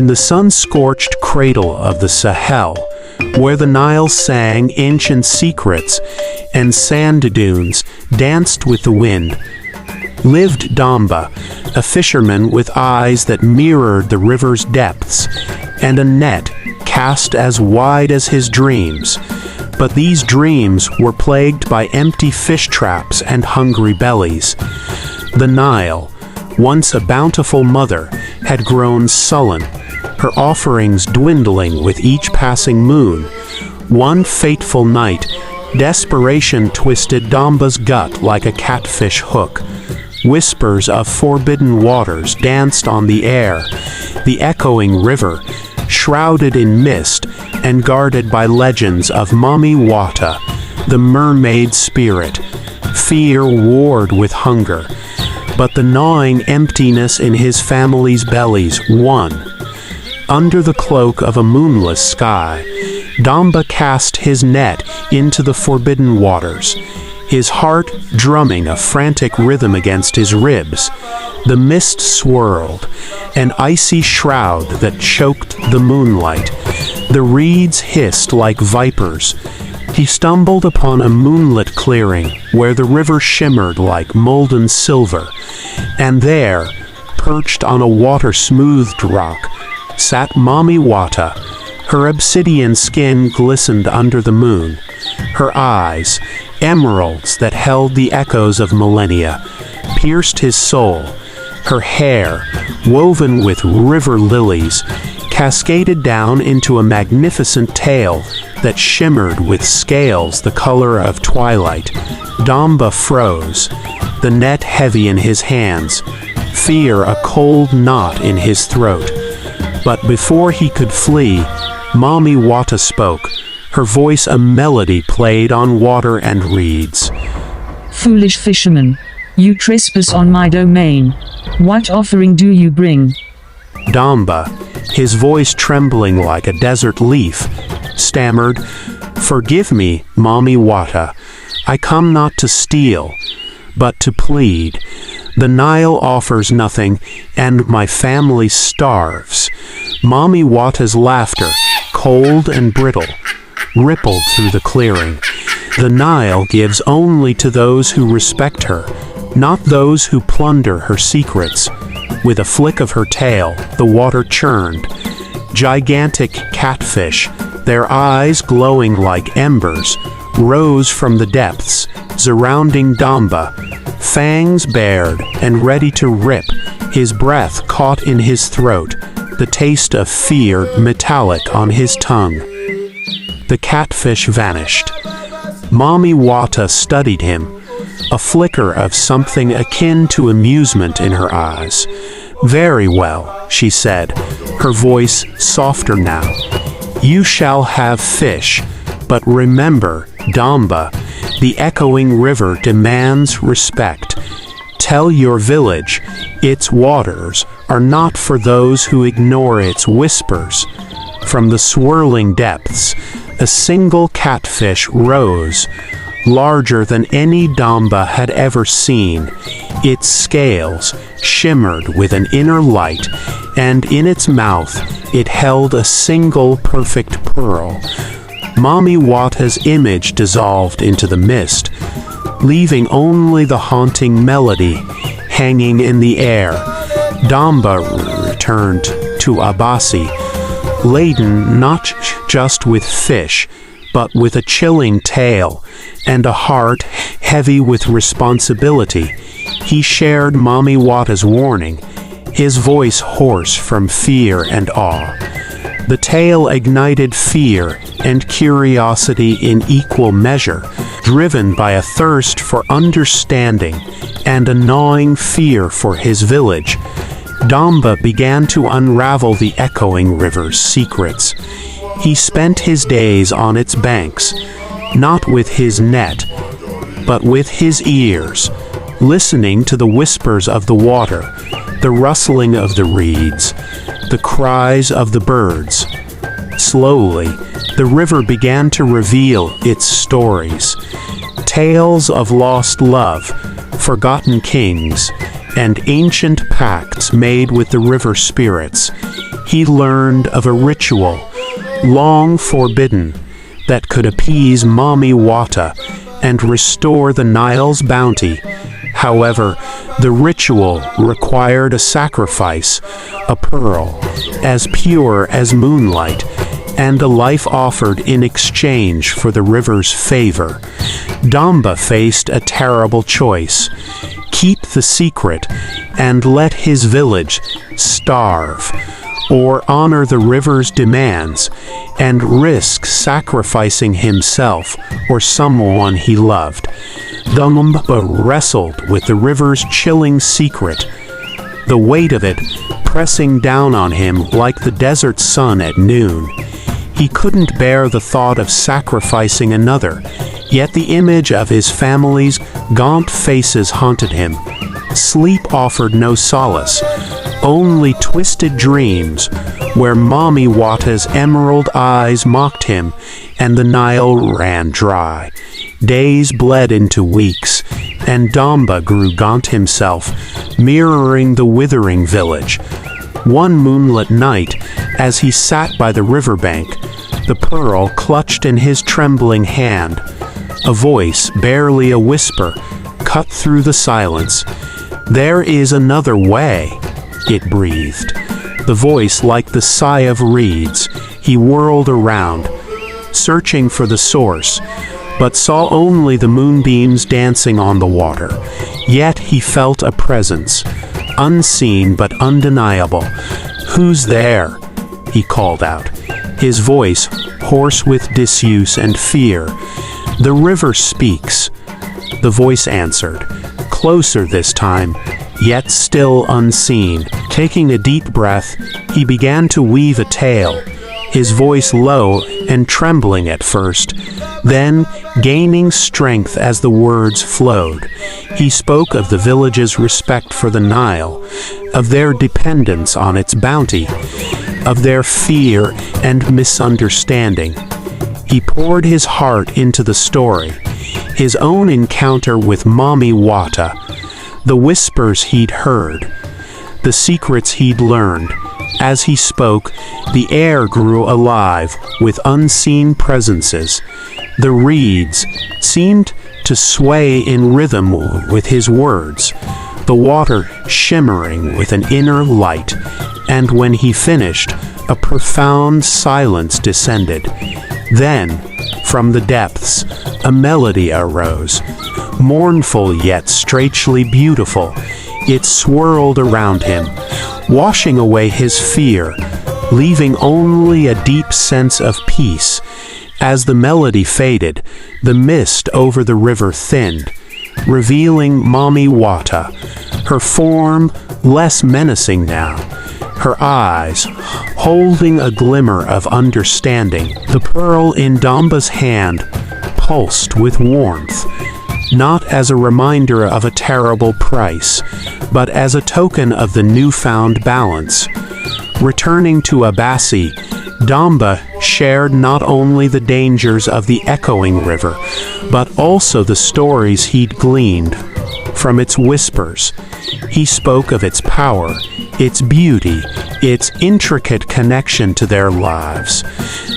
In the sun-scorched cradle of the Sahel, where the Nile sang ancient secrets and sand dunes danced with the wind, lived Damba, a fisherman with eyes that mirrored the river's depths, and a net cast as wide as his dreams. But these dreams were plagued by empty fish traps and hungry bellies. The Nile, once a bountiful mother, had grown sullen, her offerings dwindling with each passing moon. One fateful night, desperation twisted Damba's gut like a catfish hook. Whispers of forbidden waters danced on the air, the echoing river, shrouded in mist and guarded by legends of Mami Wata, the mermaid spirit. Fear warred with hunger, but the gnawing emptiness in his family's bellies won. Under the cloak of a moonless sky, Damba cast his net into the forbidden waters, his heart drumming a frantic rhythm against his ribs. The mist swirled, an icy shroud that choked the moonlight. The reeds hissed like vipers. He stumbled upon a moonlit clearing where the river shimmered like molten silver, and there, perched on a water-smoothed rock, sat Mami Wata. Her obsidian skin glistened under the moon. Her eyes, emeralds that held the echoes of millennia, pierced his soul. Her hair, woven with river lilies, cascaded down into a magnificent tail that shimmered with scales the color of twilight. Damba froze, the net heavy in his hands, fear a cold knot in his throat. But before he could flee, Mami Wata spoke, her voice a melody played on water and reeds. Foolish fisherman, you trespass on my domain. What offering do you bring? Damba, his voice trembling like a desert leaf, stammered, "Forgive me, Mami Wata. I come not to steal, but to plead. The Nile offers nothing, and my family starves." Mami Wata's laughter, cold and brittle, rippled through the clearing. The Nile gives only to those who respect her, not those who plunder her secrets. With a flick of her tail, the water churned. Gigantic catfish, their eyes glowing like embers, rose from the depths, surrounding Damba, fangs bared and ready to rip, his breath caught in his throat, the taste of fear metallic on his tongue. The catfish vanished. Mami Wata studied him, a flicker of something akin to amusement in her eyes. "Very well," she said, her voice softer now. "You shall have fish, but remember, Damba, the echoing river demands respect. Tell your village, its waters are not for those who ignore its whispers." From the swirling depths, a single catfish rose, larger than any Damba had ever seen. Its scales shimmered with an inner light, and in its mouth it held a single perfect pearl. Mami Wata's image dissolved into the mist, leaving only the haunting melody hanging in the air. Damba returned to Abasi, laden not just with fish, but with a chilling tale and a heart heavy with responsibility. He shared Mami Wata's warning, his voice hoarse from fear and awe. The tale ignited fear and curiosity in equal measure, driven by a thirst for understanding and a gnawing fear for his village. Damba began to unravel the echoing river's secrets. He spent his days on its banks, not with his net, but with his ears, listening to the whispers of the water, the rustling of the reeds, the cries of the birds. Slowly, the river began to reveal its stories, tales of lost love, forgotten kings, and ancient pacts made with the river spirits. he learned of a ritual, long forbidden, that could appease Mami Wata and restore the Nile's bounty. However, the ritual required a sacrifice, a pearl, as pure as moonlight, and a life offered in exchange for the river's favor. Damba faced a terrible choice: keep the secret and let his village starve, or honor the river's demands and risk sacrificing himself or someone he loved. Damba wrestled with the river's chilling secret, the weight of it pressing down on him like the desert sun at noon. He couldn't bear the thought of sacrificing another, yet the image of his family's gaunt faces haunted him. Sleep offered no solace, only twisted dreams, where Mami Wata's emerald eyes mocked him and the Nile ran dry. Days bled into weeks, and Damba grew gaunt himself, mirroring the withering village. One moonlit night, as he sat by the riverbank, the pearl clutched in his trembling hand. A voice, barely a whisper, cut through the silence. "There is another way," it breathed. The voice like the sigh of reeds. He whirled around, searching for the source, but saw only the moonbeams dancing on the water. Yet he felt a presence, unseen but undeniable. "Who's there?" he called out, his voice hoarse with disuse and fear. "The river speaks," the voice answered, closer this time, yet still unseen. Taking a deep breath, he began to weave a tale, his voice low and trembling at first, then gaining strength as the words flowed. He spoke of the village's respect for the Nile, of their dependence on its bounty, of their fear and misunderstanding. He poured his heart into the story, his own encounter with Mami Wata, the whispers he'd heard, the secrets he'd learned. As he spoke, the air grew alive with unseen presences. The reeds seemed to sway in rhythm with his words, the water shimmering with an inner light. And when he finished, a profound silence descended. Then, from the depths, a melody arose, mournful yet strangely beautiful. It swirled around him, washing away his fear, leaving only a deep sense of peace. As the melody faded, the mist over the river thinned, revealing Mami Wata, her form less menacing now, her eyes holding a glimmer of understanding. The pearl in Damba's hand pulsed with warmth, not as a reminder of a terrible price, but as a token of the newfound balance. Returning to Abassi, Damba shared not only the dangers of the echoing river, but also the stories he'd gleaned from its whispers. He spoke of its power, its beauty, its intricate connection to their lives.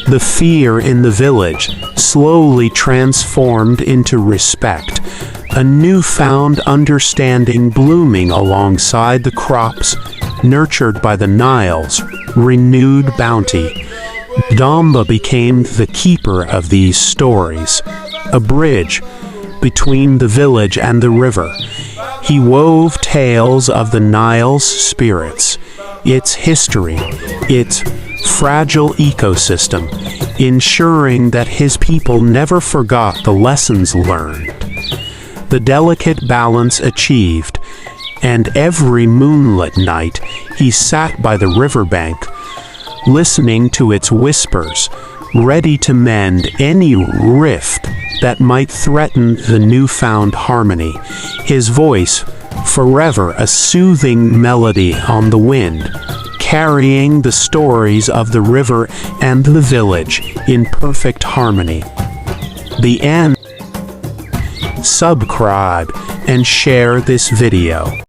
The fear in the village slowly transformed into respect, a newfound understanding blooming alongside the crops nurtured by the Nile's renewed bounty. Damba became the keeper of these stories, a bridge between the village and the river. He wove tales of the Nile's spirits, its history, its fragile ecosystem, ensuring that his people never forgot the lessons learned. The delicate balance achieved, and every moonlit night he sat by the riverbank, listening to its whispers, ready to mend any rift that might threaten the newfound harmony. His voice, forever a soothing melody on the wind, carrying the stories of the river and the village in perfect harmony. The end. Subscribe and share this video.